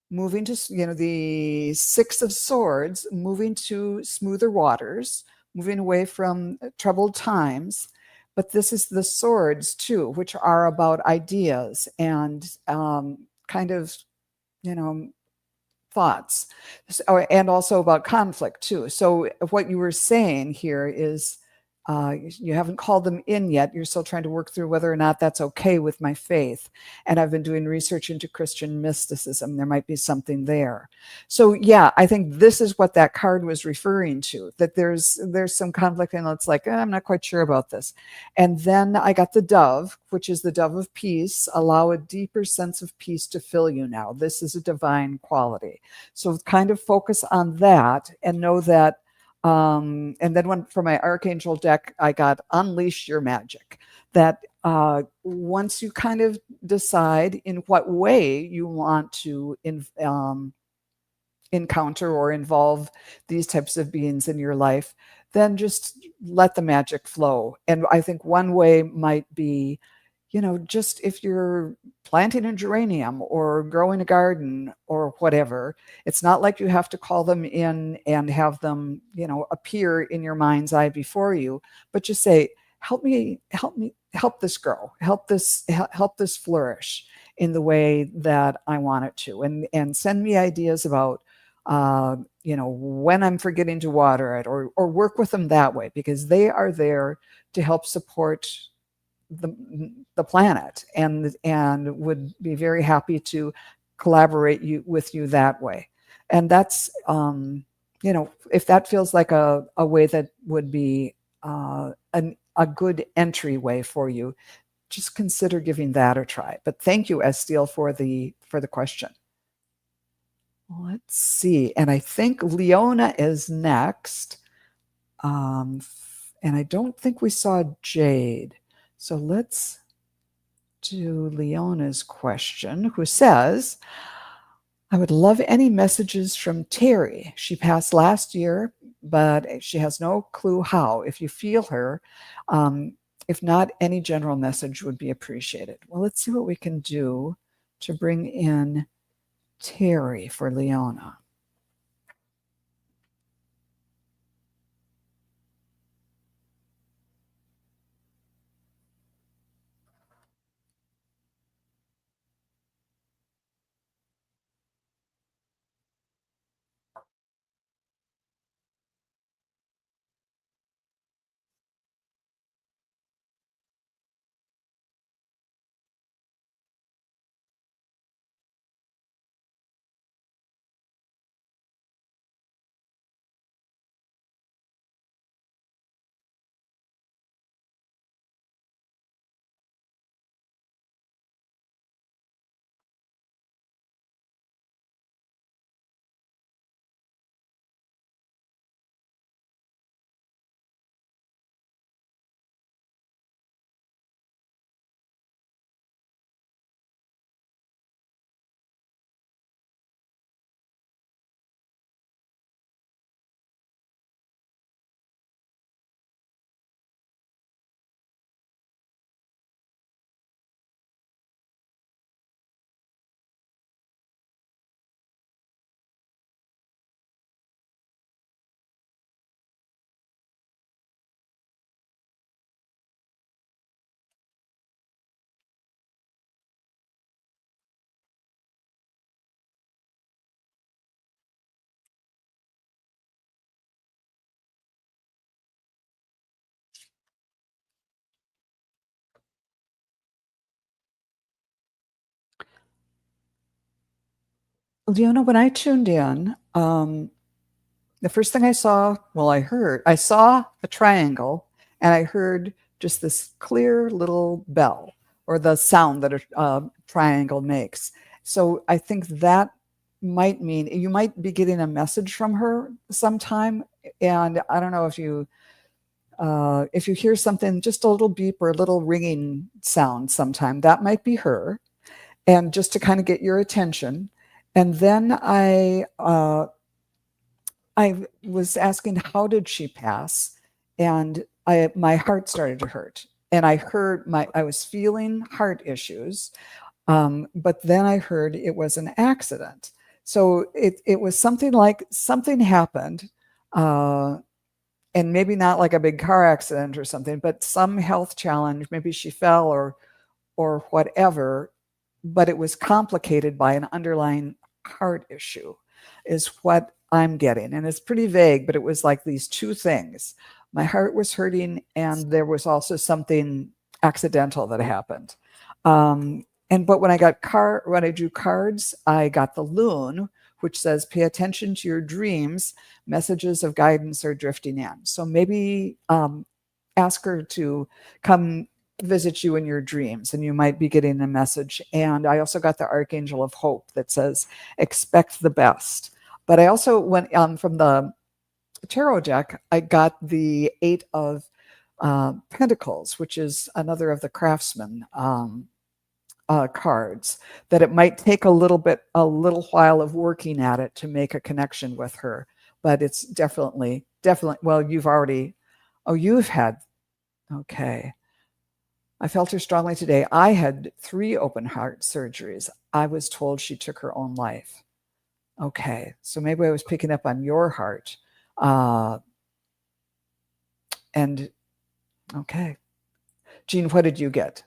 moving to the Six of Swords, moving to smoother waters, moving away from troubled times. But this is the swords too, which are about ideas and kind of you know thoughts, and also about conflict too. So what you were saying here is, you haven't called them in yet. You're still trying to work through whether or not that's okay with my faith. And I've been doing research into Christian mysticism. There might be something there. So yeah, I think this is what that card was referring to, that there's some conflict, and it's like, I'm not quite sure about this. And then I got the dove, which is the dove of peace. Allow a deeper sense of peace to fill you now. This is a divine quality. So kind of focus on that and know that. And then for my archangel deck, I got unleash your magic. That once you kind of decide in what way you want to encounter or involve these types of beings in your life, then just let the magic flow. And I think one way might be, just if you're planting a geranium or growing a garden or whatever, it's not like you have to call them in and have them, appear in your mind's eye before you, but just say, help me, help this grow, help this flourish in the way that I want it to. And send me ideas about, when I'm forgetting to water it, or work with them that way, because they are there to help support the planet, and would be very happy to collaborate with you that way. And that's, if that feels like a way that would be a good entryway for you, just consider giving that a try. But thank you, Estiel, for the question. Let's see. And I think Leona is next. And I don't think we saw Jade. So let's do Leona's question, who says, I would love any messages from Terry. She passed last year, but she has no clue how. If you feel her, if not, any general message would be appreciated. Well, let's see what we can do to bring in Terry for Leona. Leona, when I tuned in, the first thing I saw, well, I saw a triangle and I heard just this clear little bell or the sound that a triangle makes. So I think that might mean you might be getting a message from her sometime. And I don't know if you hear something, just a little beep or a little ringing sound sometime, that might be her. And just to kind of get your attention. And then I was asking how did she pass, and my heart started to hurt, and I was feeling heart issues, but then I heard it was an accident. So it was something like something happened, uh, and maybe not like a big car accident or something, but some health challenge. Maybe she fell or whatever, but it was complicated by an underlying heart issue, is what I'm getting. And it's pretty vague, but it was like these two things. My heart was hurting, and there was also something accidental that happened. But when I drew cards, I got the loon, which says, pay attention to your dreams, messages of guidance are drifting in. So maybe ask her to come visit you in your dreams, and you might be getting a message. And I also got the Archangel of Hope that says, expect the best. But I also went from the tarot deck, I got the Eight of Pentacles, which is another of the craftsman cards, that it might take a little while of working at it to make a connection with her. But it's definitely, well, you've had, okay. I felt her strongly today. I had 3 open heart surgeries. I was told she took her own life. Okay, so maybe I was picking up on your heart. And okay. Jean, what did you get?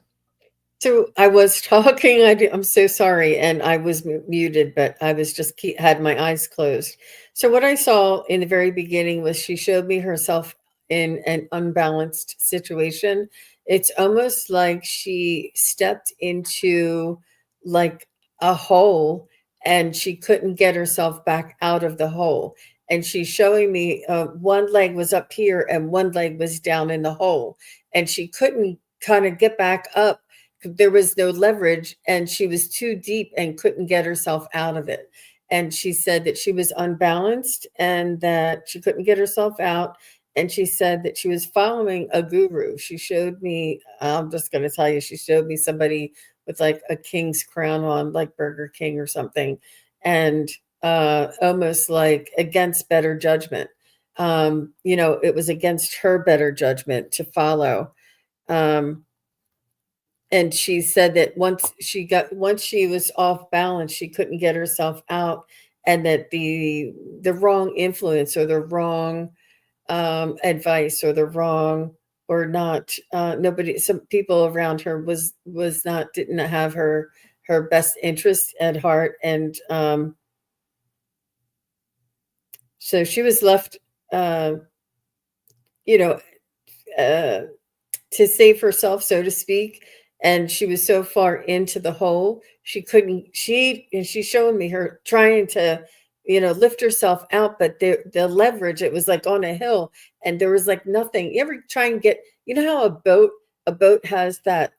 So I was talking. I'm so sorry, and I was muted, but I was just had my eyes closed. So what I saw in the very beginning was she showed me herself in an unbalanced situation. It's almost like she stepped into like a hole, and she couldn't get herself back out of the hole. And she's showing me one leg was up here and one leg was down in the hole, and she couldn't kind of get back up, there was no leverage, and she was too deep and couldn't get herself out of it. And she said that she was unbalanced and that she couldn't get herself out. And she said that she was following a guru. She showed me, I'm just going to tell you, she showed me somebody with like a king's crown on, like Burger King or something, and almost like against better judgment. It was against her better judgment to follow. Um, and she said that once she was off balance, she couldn't get herself out, and that the wrong influence or the wrong advice or the wrong or not nobody some people around her was not didn't have her best interest at heart, and so she was left uh, you know uh, to save herself, so to speak. And she was so far into the hole, she couldn't, and she's showing me her trying to, lift herself out, but the leverage, it was like on a hill, and there was like nothing. You ever try and get, how a boat has that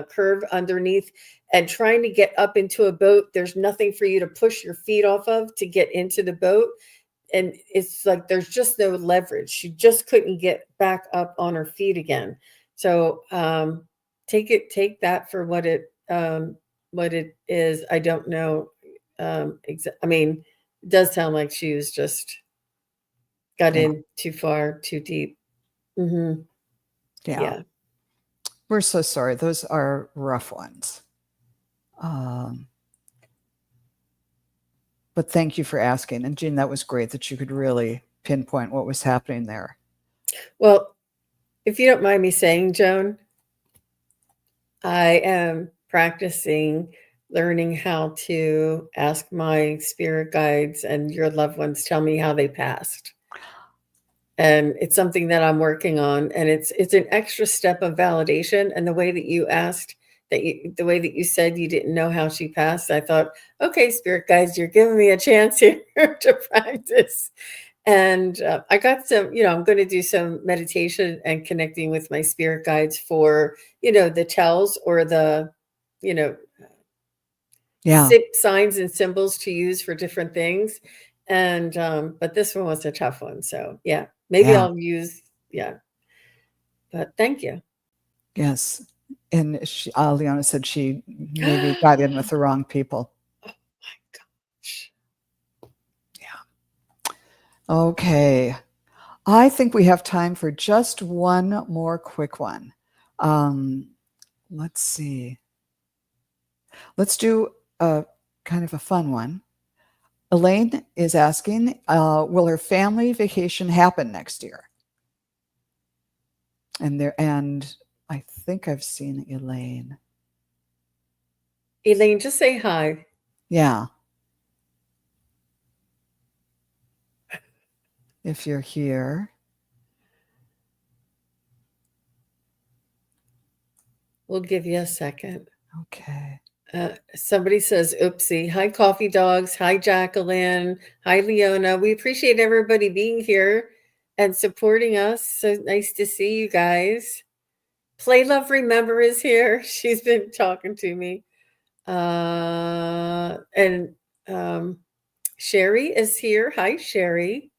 curve underneath, and trying to get up into a boat, there's nothing for you to push your feet off of to get into the boat, and it's like there's just no leverage. She just couldn't get back up on her feet again. So take that for what it is. I don't know. I mean, it does sound like she was just got Yeah. in too far, too deep. Hmm. Yeah. Yeah. We're so sorry. Those are rough ones. But thank you for asking. And Jean, that was great that you could really pinpoint what was happening there. Well, if you don't mind me saying, Joan, I am practicing learning how to ask my spirit guides and your loved ones tell me how they passed. And it's something that I'm working on, and it's an extra step of validation. And the way that you asked, the way that you said you didn't know how she passed, I thought, okay, spirit guides, you're giving me a chance here to practice. And I got some, I'm going to do some meditation and connecting with my spirit guides for, the tells or the, you know, Yeah. signs and symbols to use for different things. And, but this one was a tough one. So yeah, maybe Yeah. I'll use, yeah, but thank you. Yes. And Leona said she maybe got in with the wrong people. Oh my gosh. Yeah. Okay. I think we have time for just one more quick one. Let's see. Let's do a kind of a fun one. Elaine is asking, will her family vacation happen next year? And I think I've seen Elaine. Elaine, just say hi. Yeah. If you're here. We'll give you a second. Okay. Somebody says, oopsie. Hi, Coffee Dogs. Hi, Jacqueline. Hi, Leona. We appreciate everybody being here and supporting us. So nice to see you guys. Play Love Remember is here. She's been talking to me. And Sherry is here. Hi, Sherry.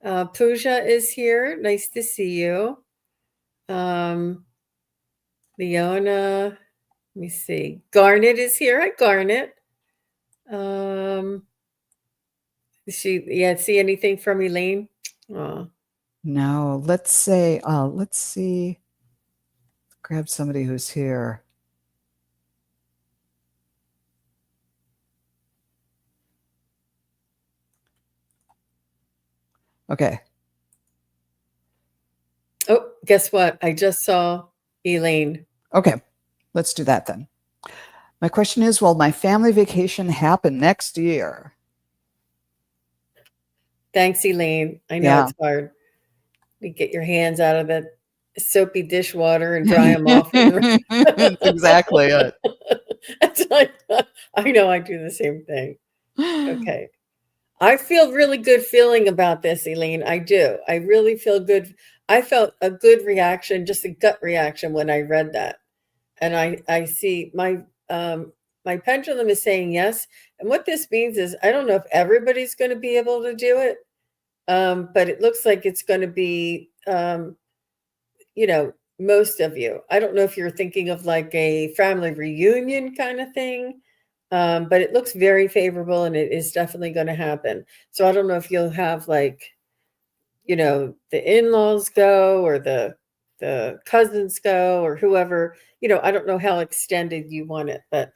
Pooja is here. Nice to see you. Leona. Let me see. Garnet is here. Hi, Garnet. See anything from Elaine? Oh. No, let's see. Grab somebody who's here. Okay. Oh, guess what? I just saw Elaine. Okay. Let's do that then. My question is, will my family vacation happen next year? Thanks, Elaine. I know it's hard to get your hands out of that soapy dishwater and dry them off. That's exactly it. It's like, I know I do the same thing. Okay. I feel really good feeling about this, Elaine. I do. I really feel good. I felt a good reaction, just a gut reaction when I read that. And I see my pendulum is saying yes. And what this means is I don't know if everybody's going to be able to do it, but it looks like it's going to be you know, most of you. I don't know if you're thinking of like a family reunion kind of thing, but it looks very favorable and it is definitely going to happen. So I don't know if you'll have like, the in-laws go or the cousins go or whoever. I don't know how extended you want it, but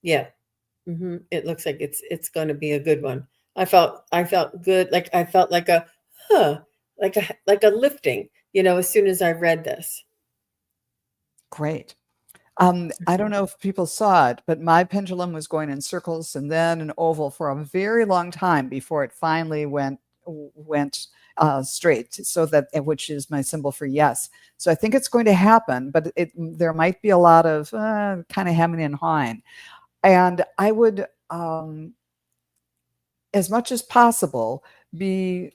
yeah. It looks like it's going to be a good one. I felt good, like I felt like a huh, like a lifting, as soon as I read this. Great. I don't know if people saw it, but my pendulum was going in circles and then an oval for a very long time before it finally went straight. So that which is my symbol for yes. So I think it's going to happen, but there might be a lot of kind of hemming and hawing. And I would, as much as possible, be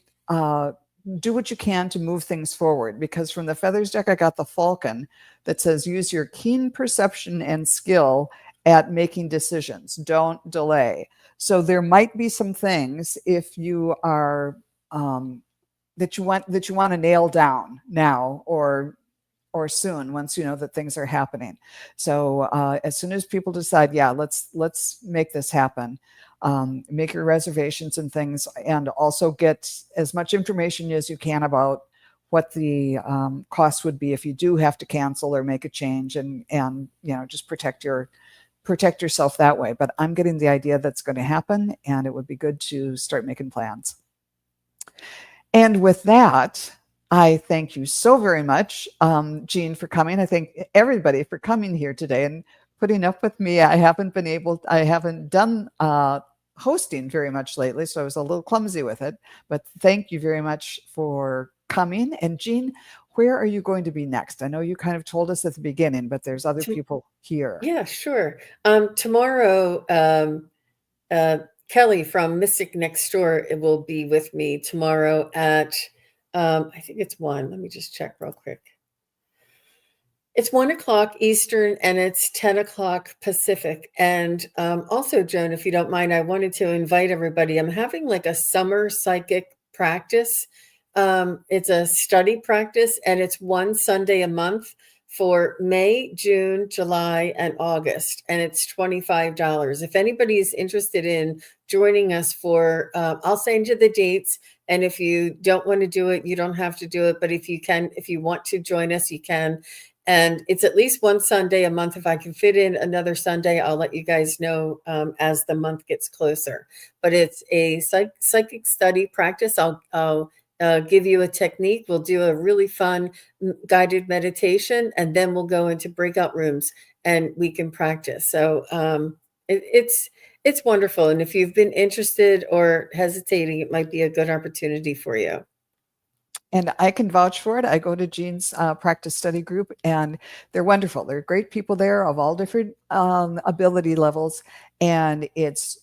do what you can to move things forward, because from the feathers deck I got the falcon that says use your keen perception and skill at making decisions, don't delay. So there might be some things if you are that you want to nail down now or soon, once you know that things are happening. So as soon as people decide, yeah, let's make this happen, make your reservations and things, and also get as much information as you can about what the cost would be if you do have to cancel or make a change, and just protect yourself that way. But I'm getting the idea that's going to happen, and it would be good to start making plans. And with that, I thank you so very much, Jean, for coming. I thank everybody for coming here today and putting up with me. I haven't done hosting very much lately, so I was a little clumsy with it. But thank you very much for coming. And Jean, where are you going to be next? I know you kind of told us at the beginning, but there's other people here. Yeah, sure. Tomorrow, Kelly from Mystic Next Door will be with me tomorrow at, I think it's 1. Let me just check real quick. It's 1 o'clock Eastern and it's 10 o'clock Pacific. And also, Joan, if you don't mind, I wanted to invite everybody. I'm having like a summer psychic practice. It's a study practice and it's one Sunday a month for May, June, July, and August. And it's $25. If anybody is interested in joining us I'll send you the dates. And if you don't want to do it, you don't have to do it. But if you want to join us, you can. And it's at least one Sunday a month. If I can fit in another Sunday, I'll let you guys know as the month gets closer. But it's a psychic study practice. I'll give you a technique. We'll do a really fun guided meditation, and then we'll go into breakout rooms and we can practice. So it's wonderful. And if you've been interested or hesitating, it might be a good opportunity for you. And I can vouch for it. I go to Jean's practice study group, and they're wonderful. They're great people there of all different ability levels, and it's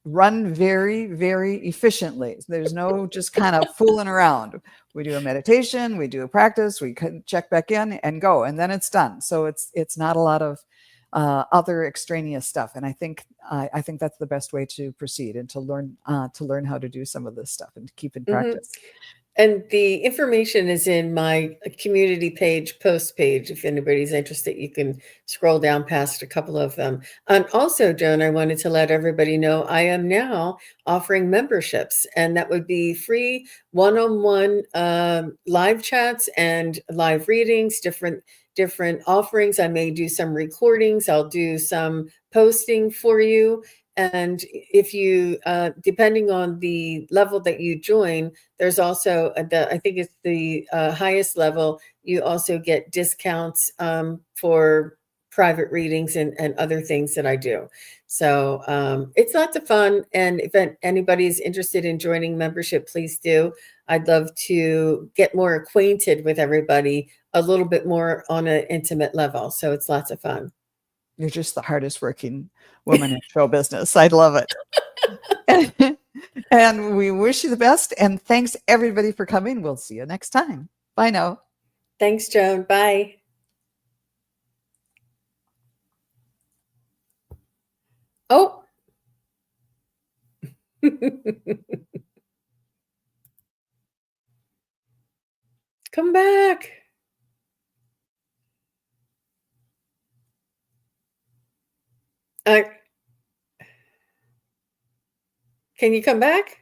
run very, very efficiently. There's no just kind of fooling around. We do a meditation, we do a practice, we can check back in and go, and then it's done. So it's not a lot of other extraneous stuff. And I think that's the best way to proceed and to learn how to do some of this stuff and to keep in practice. And the information is in my community page, post page. If anybody's interested, you can scroll down past a couple of them. And also, Joan, I wanted to let everybody know I am now offering memberships, and that would be free one-on-one live chats and live readings, different offerings. I may do some recordings. I'll do some posting for you. And if you, depending on the level that you join, there's also, I think it's the highest level, you also get discounts for private readings and other things that I do. So it's lots of fun. And if anybody is interested in joining membership, please do. I'd love to get more acquainted with everybody a little bit more on an intimate level. So it's lots of fun. You're just the hardest working woman in show business. I love it. And we wish you the best. And thanks everybody for coming. We'll see you next time. Bye now. Thanks, Joan. Bye. Oh. Come back. Uh, can you come back?